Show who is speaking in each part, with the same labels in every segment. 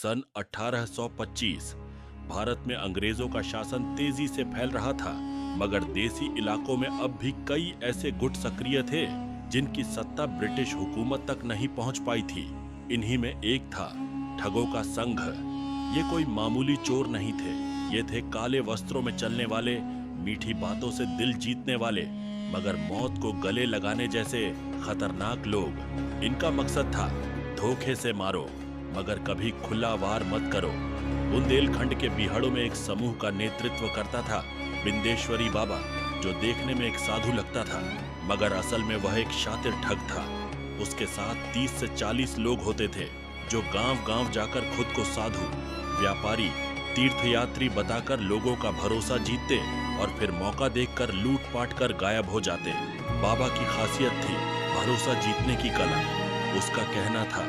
Speaker 1: सन 1825 भारत में अंग्रेजों का शासन तेजी से फैल रहा था, मगर देसी इलाकों में अब भी कई ऐसे गुट सक्रिय थे जिनकी सत्ता ब्रिटिश हुकूमत तक नहीं पहुंच पाई थी। इन्हीं में एक था ठगों का संघ। ये कोई मामूली चोर नहीं थे, ये थे काले वस्त्रों में चलने वाले, मीठी बातों से दिल जीतने वाले, मगर मौत को गले लगाने जैसे खतरनाक लोग। इनका मकसद था धोखे से मारो, मगर कभी खुला वार मत करो। बुंदेलखंड के बिहड़ों में एक समूह का नेतृत्व करता था बिंदेश्वरी बाबा, जो देखने में एक साधु लगता था, मगर असल में वह एक शातिर ठग था। उसके साथ 30 से 40 लोग होते थे जो गांव-गांव जाकर खुद को साधु, व्यापारी, तीर्थयात्री बताकर लोगों का भरोसा जीतते और फिर मौका देखकर लूट-पाट कर गायब हो जाते। बाबा की खासियत थी भरोसा जीतने की कला। उसका कहना था,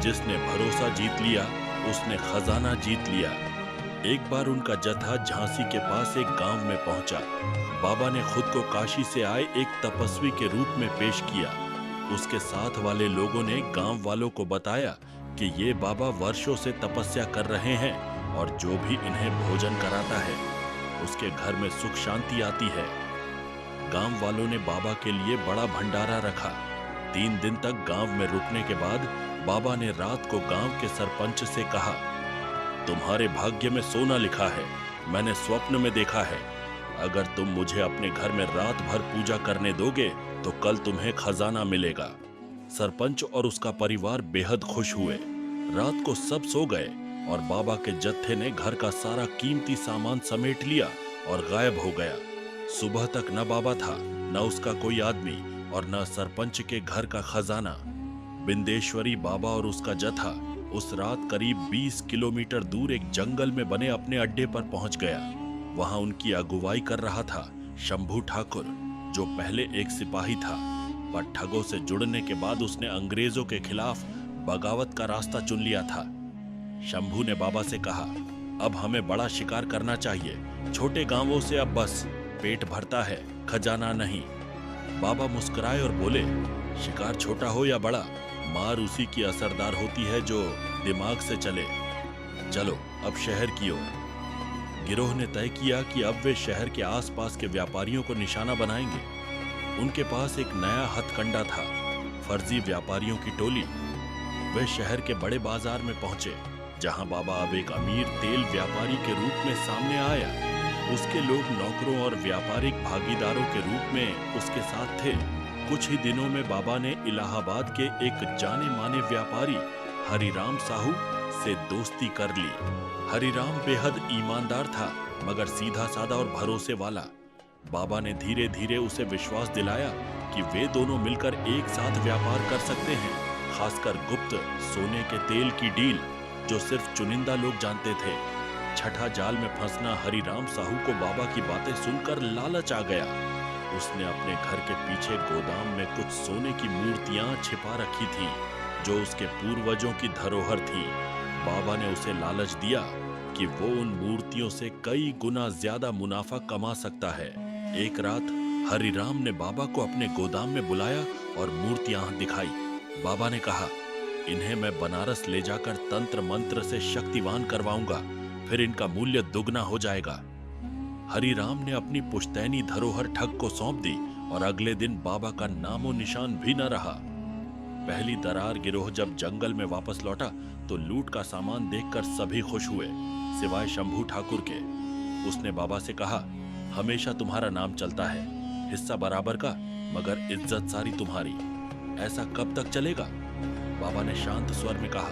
Speaker 1: जिसने भरोसा जीत लिया उसने खजाना जीत लिया। एक बार उनका जत्था झांसी के पास एक गांव में पहुंचा। बाबा ने खुद को काशी से आए एक तपस्वी के रूप में पेश किया। उसके साथ वाले लोगों ने गांव वालों को बताया कि ये बाबा वर्षों से तपस्या कर रहे हैं और जो भी इन्हें भोजन कराता है उसके घर में सुख शांति आती है। गांव वालों ने बाबा के लिए बड़ा भंडारा रखा। 3 दिन तक गांव में रुकने के बाद बाबा ने रात को गांव के सरपंच से कहा, तुम्हारे भाग्य में सोना लिखा है, मैंने स्वप्न में देखा है। अगर तुम मुझे अपने घर में रात भर पूजा करने दोगे तो कल तुम्हें खजाना मिलेगा। सरपंच और उसका परिवार बेहद खुश हुए। रात को सब सो गए और बाबा के जत्थे ने घर का सारा कीमती सामान समेट लिया और गायब हो गया। सुबह तक न बाबा था, न उसका कोई आदमी और न सरपंच के घर का खजाना। बिंदेश्वरी बाबा और उसका जत्था उस रात करीब 20 किलोमीटर दूर एक जंगल में बने अपने अड्डे पर पहुंच गया। वहां उनकी अगुवाई कर रहा था शंभू ठाकुर, जो पहले एक सिपाही था, पर ठगों से जुड़ने के बाद उसने अंग्रेजों के खिलाफ बगावत का रास्ता चुन लिया था। शंभू ने बाबा से कहा, अब हमें बड़ा शिकार करना चाहिए, छोटे गांवों से अब बस पेट भरता है, खजाना नहीं। बाबा मुस्कुराए और बोले, शिकार छोटा हो या बड़ा, मार उसी की असरदार होती है जो दिमाग से चले। चलो अब शहर की ओर। गिरोह ने तय किया कि अब वे शहर के आसपास के व्यापारियों को निशाना बनाएंगे। उनके पास एक नया हथकंडा था, फर्जी व्यापारियों की टोली। वे शहर के बड़े बाजार में पहुंचे, जहां बाबा अब एक अमीर तेल व्यापारी के रूप में सामने आया। उसके लोग नौकरों और व्यापारिक भागीदारों के रूप में उसके साथ थे। कुछ ही दिनों में बाबा ने इलाहाबाद के एक जाने माने व्यापारी हरिराम साहू से दोस्ती कर ली। हरिराम बेहद ईमानदार था, मगर सीधा साधा और भरोसे वाला। बाबा ने धीरे धीरे उसे विश्वास दिलाया कि वे दोनों मिलकर एक साथ व्यापार कर सकते हैं, खासकर गुप्त सोने के तेल की डील, जो सिर्फ चुनिंदा लोग जानते थे। छठा जाल में फंसना हरिराम साहू को बाबा की बातें सुनकर लालच आ गया। उसने अपने घर के पीछे गोदाम में कुछ सोने की मूर्तियां छिपा रखी थी, जो उसके पूर्वजों की धरोहर थी। बाबा ने उसे लालच दिया कि वो उन मूर्तियों से कई गुना ज्यादा मुनाफा कमा सकता है। एक रात हरिराम ने बाबा को अपने गोदाम में बुलाया और मूर्तियां दिखाई। बाबा ने कहा, इन्हें मैं बनारस ले जाकर तंत्र मंत्र से शक्तिवान करवाऊंगा, फिर इनका मूल्य दुगना हो जाएगा। हरिराम ने अपनी पुश्तैनी धरोहर ठग को सौंप दी और अगले दिन बाबा का नामो निशान भी न रहा। पहली दरार गिरोह जब जंगल में वापस लौटा तो लूट का सामान देखकर सभी खुश हुए, सिवाय शंभू ठाकुर के। उसने बाबा से कहा, हमेशा तुम्हारा नाम चलता है, हिस्सा बराबर का, मगर इज्जत सारी तुम्हारी। ऐसा कब तक चलेगा? बाबा ने शांत स्वर में कहा,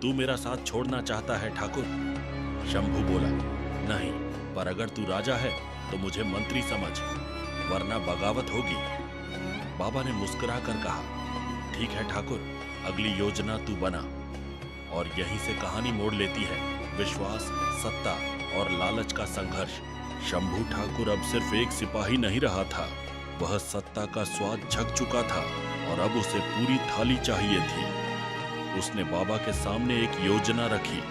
Speaker 1: तू मेरा साथ छोड़ना चाहता है ठाकुर? शंभू बोला, नहीं, पर अगर तू राजा है तो मुझे मंत्री समझ, वरना बगावत होगी। बाबा ने मुस्कुराकर कहा, ठीक है ठाकुर, अगली योजना तू बना। और यहीं से कहानी मोड़ लेती है विश्वास, सत्ता और लालच का संघर्ष। शंभू ठाकुर अब सिर्फ एक सिपाही नहीं रहा था, वह सत्ता का स्वाद चख चुका था और अब उसे पूरी थाली चाहिए थी। उसने बाबा के सामने एक योजना रखी।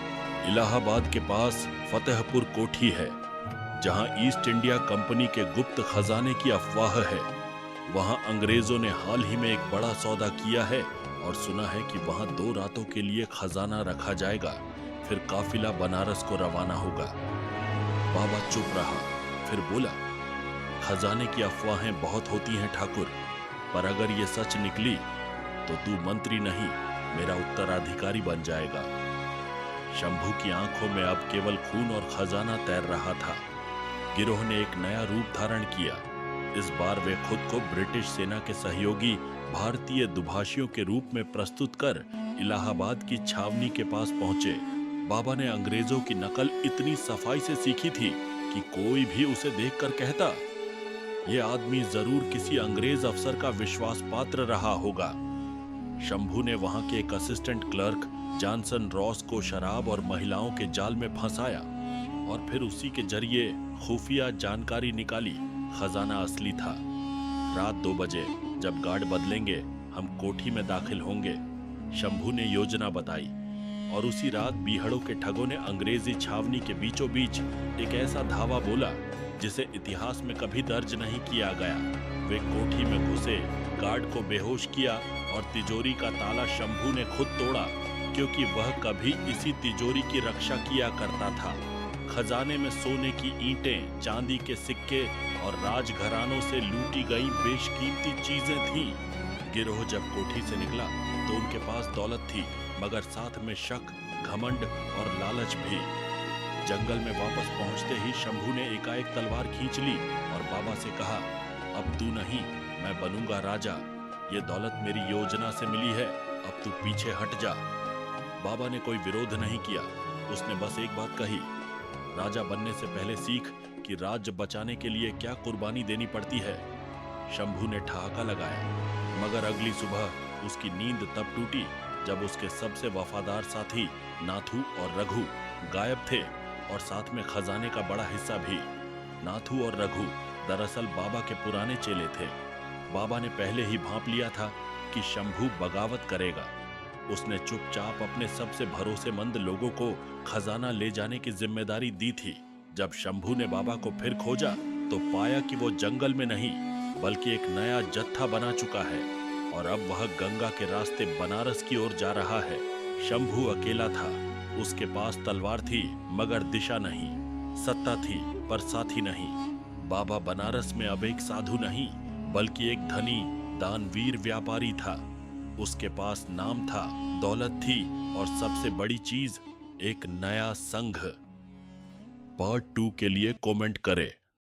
Speaker 1: इलाहाबाद के पास फतेहपुर कोठी है, जहां ईस्ट इंडिया कंपनी के गुप्त खजाने की अफवाह है। वहां अंग्रेजों ने हाल ही में एक बड़ा सौदा किया है और सुना है कि वहां 2 रातों के लिए खजाना रखा जाएगा, फिर काफिला बनारस को रवाना होगा। बाबा चुप रहा, फिर बोला, खजाने की अफवाहें बहुत होती हैं ठाकुर, पर अगर ये सच निकली तो तू मंत्री नहीं, मेरा उत्तराधिकारी बन जाएगा। शंभू की आंखों में अब केवल खून और खजाना तैर रहा था। गिरोह ने एक नया रूप धारण किया। इस बार वे खुद को ब्रिटिश सेना के सहयोगी भारतीय दुभाषियों के रूप में प्रस्तुत कर इलाहाबाद की छावनी के पास पहुंचे। बाबा ने अंग्रेजों की नकल इतनी सफाई से सीखी थी कि कोई भी उसे देखकर कहता, यह आदमी जरूर किसी अंग्रेज अफसर का विश्वास पात्र रहा होगा। शंभू ने वहां के एक असिस्टेंट क्लर्क जॉनसन रॉस को शराब और महिलाओं के जाल में फंसाया और फिर उसी के जरिए खुफिया जानकारी निकाली। खजाना असली था। रात 2 बजे जब गार्ड बदलेंगे हम कोठी में दाखिल होंगे, शंभू ने योजना बताई। और उसी रात बीहड़ों के ठगों ने अंग्रेजी छावनी के बीचों बीच एक ऐसा धावा बोला जिसे इतिहास में कभी दर्ज नहीं किया गया। वे कोठी में घुसे, गार्ड को बेहोश किया और तिजोरी का ताला शंभू ने खुद तोड़ा, क्योंकि वह कभी इसी तिजोरी की रक्षा किया करता था। खजाने में सोने की ईंटें, चांदी के सिक्के और राजघरानों से लूटी गई बेशकीमती चीजें थीं। गिरोह जब कोठी से निकला तो उनके पास दौलत थी, मगर साथ में शक, घमंड और लालच भी। जंगल में वापस पहुंचते ही शंभू ने एकाएक तलवार खींच ली और बाबा से कहा, अब तू नहीं, मैं बनूंगा राजा। ये दौलत मेरी योजना से मिली है, अब तू पीछे हट जा। बाबा ने कोई विरोध नहीं किया। उसने बस एक बात कही, राजा बनने से पहले सीख कि राज्य बचाने के लिए क्या कुर्बानी देनी पड़ती है। शंभू ने ठहाका लगाया, मगर अगली सुबह उसकी नींद तब टूटी जब उसके सबसे वफादार साथी नाथू और रघु गायब थे, और साथ में खजाने का बड़ा हिस्सा भी। नाथू और रघु दरअसल बाबा के पुराने चेले थे। बाबा ने पहले ही भांप लिया था कि शंभू बगावत करेगा। उसने चुपचाप अपने सबसे भरोसेमंद लोगों को खजाना ले जाने की जिम्मेदारी दी थी। जब शंभू ने बाबा को फिर खोजा तो पाया कि वो जंगल में नहीं बल्कि एक नया जत्था बना चुका है और अब वह गंगा के रास्ते बनारस की ओर जा रहा है। शंभू अकेला था। उसके पास तलवार थी मगर दिशा नहीं, सत्ता थी पर साथी नहीं। बाबा बनारस में अब एक साधु नहीं बल्कि एक धनी दानवीर व्यापारी था। उसके पास नाम था, दौलत थी और सबसे बड़ी चीज एक नया संघ। पार्ट 2 के लिए कमेंट करें।